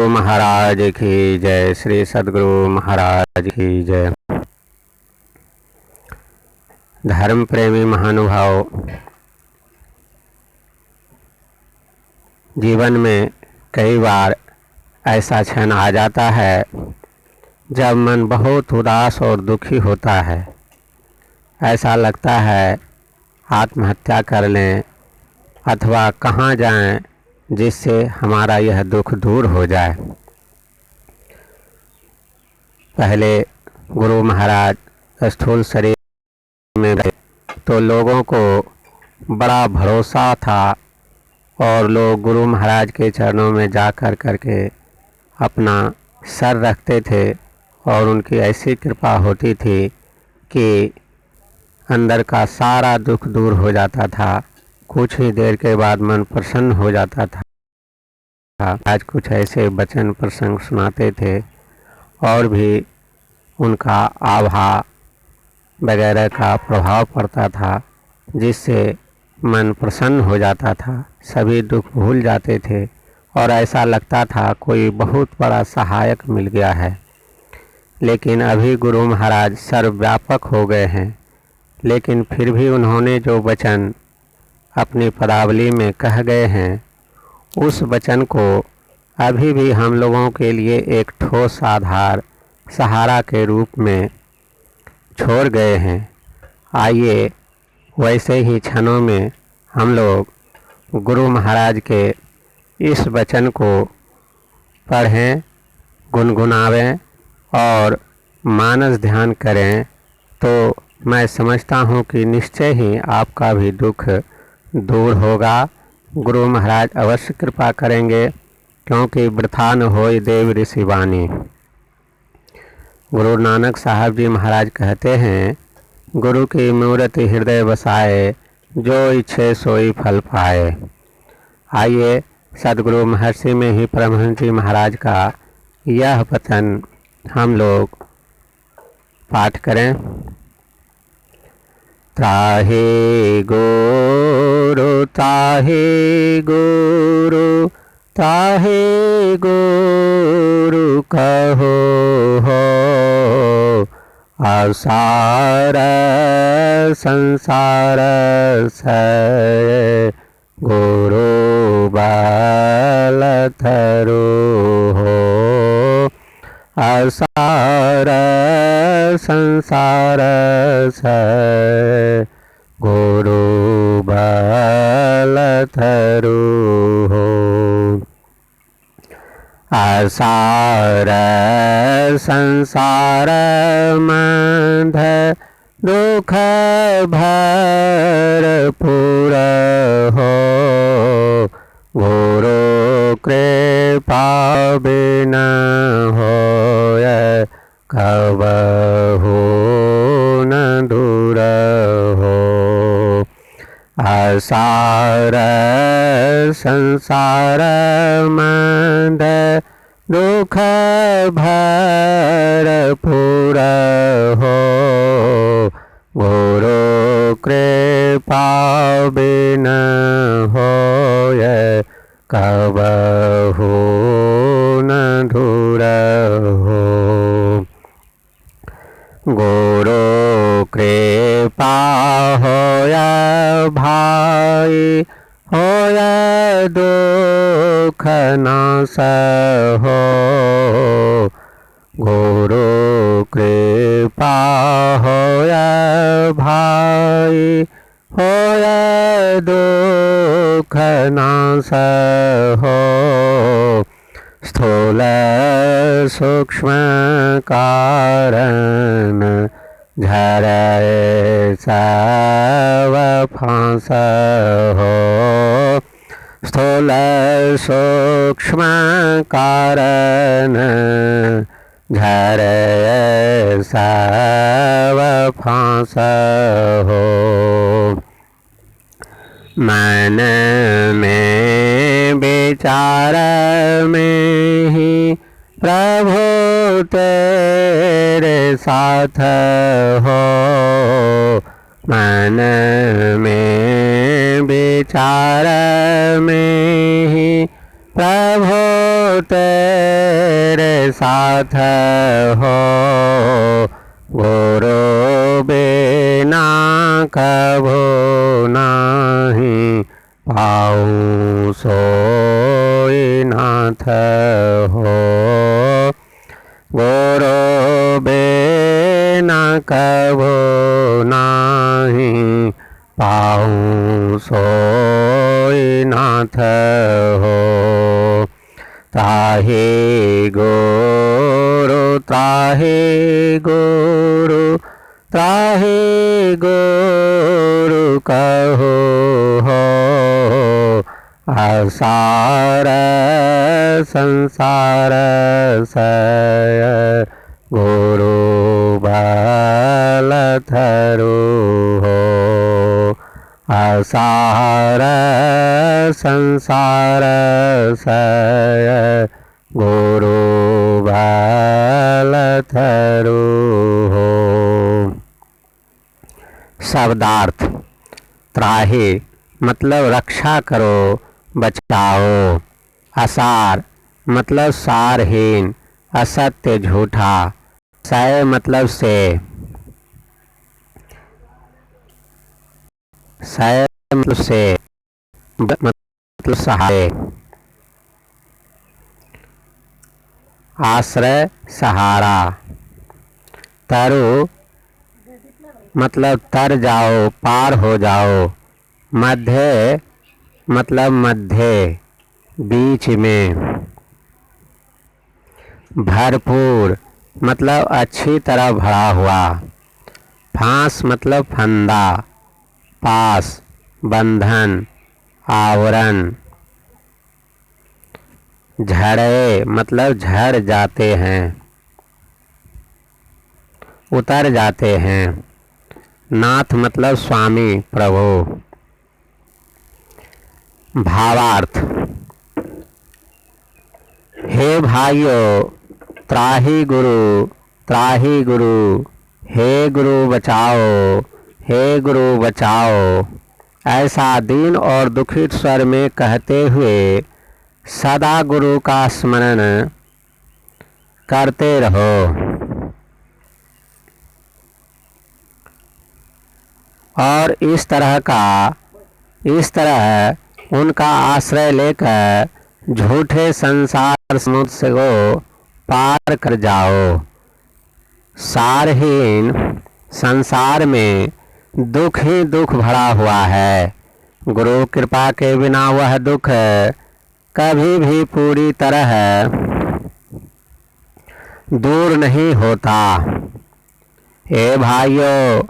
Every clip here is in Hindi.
महाराज की जय। श्री सद्गुरु महाराज की जय। धर्म प्रेमी महानुभाव, जीवन में कई बार ऐसा क्षण आ जाता है जब मन बहुत उदास और दुखी होता है। ऐसा लगता है आत्महत्या कर लें अथवा कहाँ जाएं जिससे हमारा यह दुख दूर हो जाए। पहले गुरु महाराज स्थूल शरीर में गए तो लोगों को बड़ा भरोसा था और लोग गुरु महाराज के चरणों में जा करके अपना सर रखते थे और उनकी ऐसी कृपा होती थी कि अंदर का सारा दुख दूर हो जाता था। कुछ ही देर के बाद मन प्रसन्न हो जाता था। आज कुछ ऐसे वचन प्रसंग सुनाते थे और भी उनका आभा वगैरह का प्रभाव पड़ता था जिससे मन प्रसन्न हो जाता था, सभी दुख भूल जाते थे और ऐसा लगता था कोई बहुत बड़ा सहायक मिल गया है। लेकिन अभी गुरु महाराज सर्वव्यापक हो गए हैं, लेकिन फिर भी उन्होंने जो वचन अपनी पदावली में कह गए हैं उस वचन को अभी भी हम लोगों के लिए एक ठोस आधार सहारा के रूप में छोड़ गए हैं। आइए वैसे ही क्षणों में हम लोग गुरु महाराज के इस वचन को पढ़ें, गुनगुनावें और मानस ध्यान करें तो मैं समझता हूँ कि निश्चय ही आपका भी दुख दूर होगा। गुरु महाराज अवश्य कृपा करेंगे, क्योंकि वृथा न होय देव ऋषि वाणी। गुरु नानक साहब जी महाराज कहते हैं, गुरु की मूर्ति हृदय बसाए, जो इच्छे सोई फल पाए। आइए सदगुरु महर्षि में ही परमहंस जी महाराज का यह वचन हम लोग पाठ करें। त्राहि गुरु त्राहि गुरु त्राहि गुरु कहो हो, असार संसार से गुरु बल थरु हो, असार संसार से गुरु बल थरु हो, असार संसार मंध दुख भरपूर हो, गुरु कृपा बिना होय कबहु न दूर हो, असार संसार मंद दुख भरपूर हो, गुरु कृपा बिना होय कबहु न दूर हो, गुरु कृपा होय भाई होय दुख नाश हो, गुरु कृपा होय भाई होय दुख नाश हो, स्थूल सूक्ष्म कारण झरे सब फांस हो, स्थूल सूक्ष्म कारण झरे सब फांस हो, मन में विचार में ही प्रभु तेरे साथ हो, मन में विचार में ही प्रभु तेरे साथ हो, गुरु बिना कभू नहीं पाऊँ सोई नाथ हो, गुरु बिना कभू नहीं पाऊँ सोई नाथ हो। त्राहि गुरु त्राहि गुरु त्राहि गुरु कहो हो, असार संसार सय गुरु बल थरु हो, असार संसार सय गुरु बल थरु हो। शब्दार्थ। त्राहि मतलब रक्षा करो, बचाओ। असार मतलब सारहीन, असत्य, झूठा। सय मतलब से, सय मतलब से, मतलब सहाय। आश्रय, सहारा। तरु मतलब तर जाओ, पार हो जाओ। मध्य मतलब मध्य, बीच में। भरपूर मतलब अच्छी तरह भरा हुआ। फांस मतलब फंदा, पास, बंधन, आवरण। झड़े मतलब झड़ जाते हैं, उतर जाते हैं। नाथ मतलब स्वामी, प्रभु। भावार्थ। हे भाइयों, त्राहि गुरु त्राहि गुरु, हे गुरु बचाओ, हे गुरु बचाओ, ऐसा दीन और दुखित स्वर में कहते हुए सदा गुरु का स्मरण करते रहो। और इस तरह उनका आश्रय लेकर झूठे संसार समुद्र को पार कर जाओ। सारहीन संसार में दुख ही दुख भरा हुआ है। गुरु कृपा के बिना वह दुख कभी भी पूरी तरह दूर नहीं होता। हे भाइयों,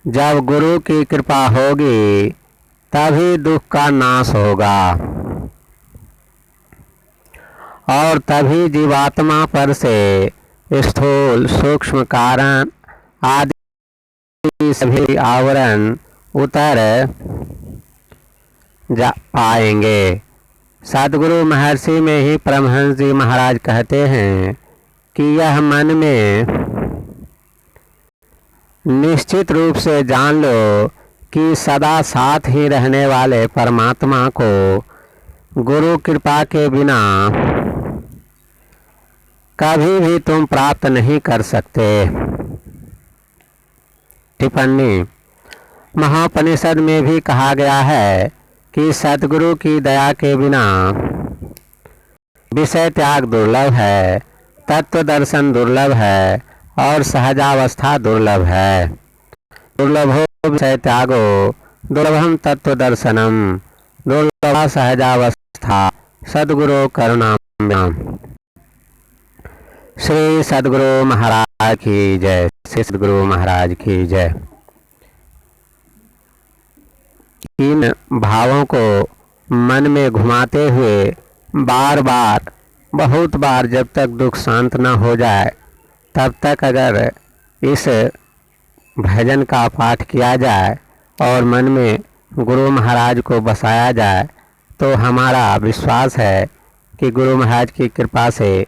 जब गुरु की कृपा होगी तभी दुख का नाश होगा और तभी जीवात्मा पर से स्थूल सूक्ष्म कारण आदि सभी आवरण उतर जा पाएंगे। सद्गुरु महर्षि में ही परमहंस जी महाराज कहते हैं कि यह मन में निश्चित रूप से जान लो कि सदा साथ ही रहने वाले परमात्मा को गुरु कृपा के बिना कभी भी तुम प्राप्त नहीं कर सकते। टिप्पणी। महापनिषद में भी कहा गया है कि सद्गुरु की दया के बिना विषय त्याग दुर्लभ है, तत्व दर्शन दुर्लभ है और सहजावस्था दुर्लभ है। दुर्लभो विषय त्यागो दुर्लभम तत्व दर्शनम दुर्लभा सहजावस्था सद्गुरु करुणामृतम। श्री सद्गुरु महाराज की जय। श्री सद्गुरु महाराज की जय। इन भावों को मन में घुमाते हुए बार बार, बहुत बार, जब तक दुख शांत न हो जाए तब तक अगर इस भजन का पाठ किया जाए और मन में गुरु महाराज को बसाया जाए तो हमारा विश्वास है कि गुरु महाराज की कृपा से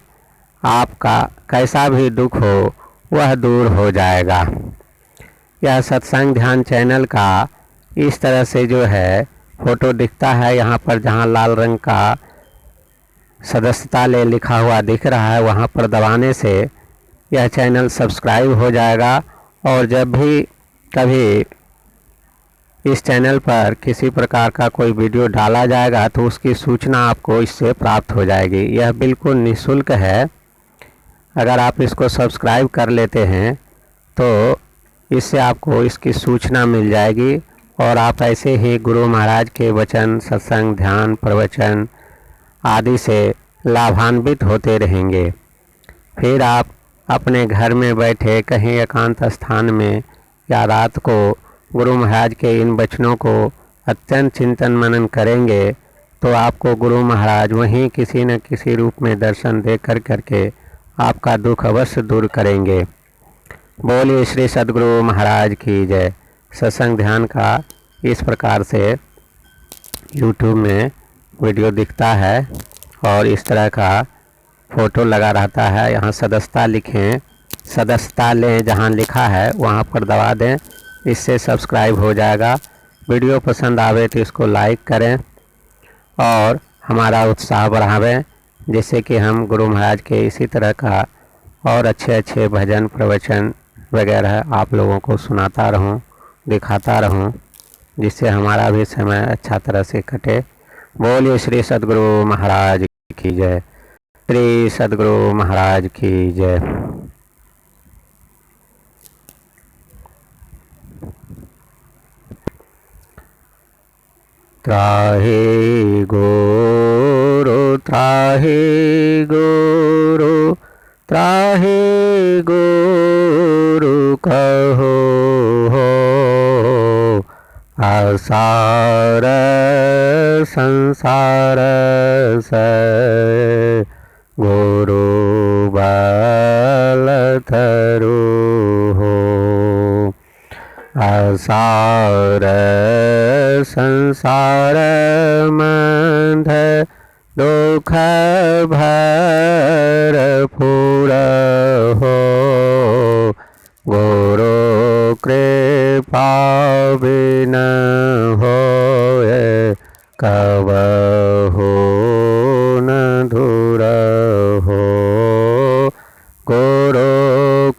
आपका कैसा भी दुख हो वह दूर हो जाएगा। यह सत्संग ध्यान चैनल का इस तरह से जो है फोटो दिखता है यहाँ पर, जहाँ लाल रंग का सदस्यता ले लिखा हुआ दिख रहा है, वहाँ पर दबाने से यह चैनल सब्सक्राइब हो जाएगा और जब भी कभी इस चैनल पर किसी प्रकार का कोई वीडियो डाला जाएगा तो उसकी सूचना आपको इससे प्राप्त हो जाएगी। यह बिल्कुल निःशुल्क है। अगर आप इसको सब्सक्राइब कर लेते हैं तो इससे आपको इसकी सूचना मिल जाएगी और आप ऐसे ही गुरु महाराज के वचन, सत्संग, ध्यान, प्रवचन आदि से लाभान्वित होते रहेंगे। फिर आप अपने घर में बैठे कहीं एकांत स्थान में या रात को गुरु महाराज के इन वचनों को अत्यंत चिंतन मनन करेंगे तो आपको गुरु महाराज वहीं किसी न किसी रूप में दर्शन दे करके आपका दुख अवश्य दूर करेंगे। बोलिए श्री सद्गुरु महाराज की जय। सत्संग ध्यान का इस प्रकार से YouTube में वीडियो दिखता है और इस तरह का फ़ोटो लगा रहता है। यहाँ सदस्यता लिखें, सदस्यता लें, जहाँ लिखा है वहाँ पर दबा दें, इससे सब्सक्राइब हो जाएगा। वीडियो पसंद आवे तो इसको लाइक करें और हमारा उत्साह बढ़ावें, जिससे कि हम गुरु महाराज के इसी तरह का और अच्छे अच्छे भजन, प्रवचन वगैरह आप लोगों को सुनाता रहूं, दिखाता रहूं, जिससे हमारा भी समय अच्छा तरह से कटे। बोलिए श्री सद्गुरु महाराज की जय। श्री सद्गुरु महाराज की जय। त्राहि गुरु, त्राहि गुरु, त्राहि गुरु कहो हो, आसार संसार से गुरु बल धरो हो, आसार संसार मंध दुख भरपूर हो, गुरु कृपा बिन होए कबहु न धुर हो, गुरु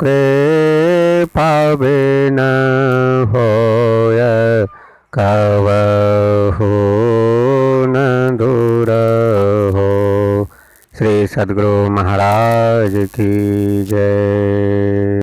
कृपा बिन होए कबहु न दूर हो। श्री सद्गुरु महाराज की जय।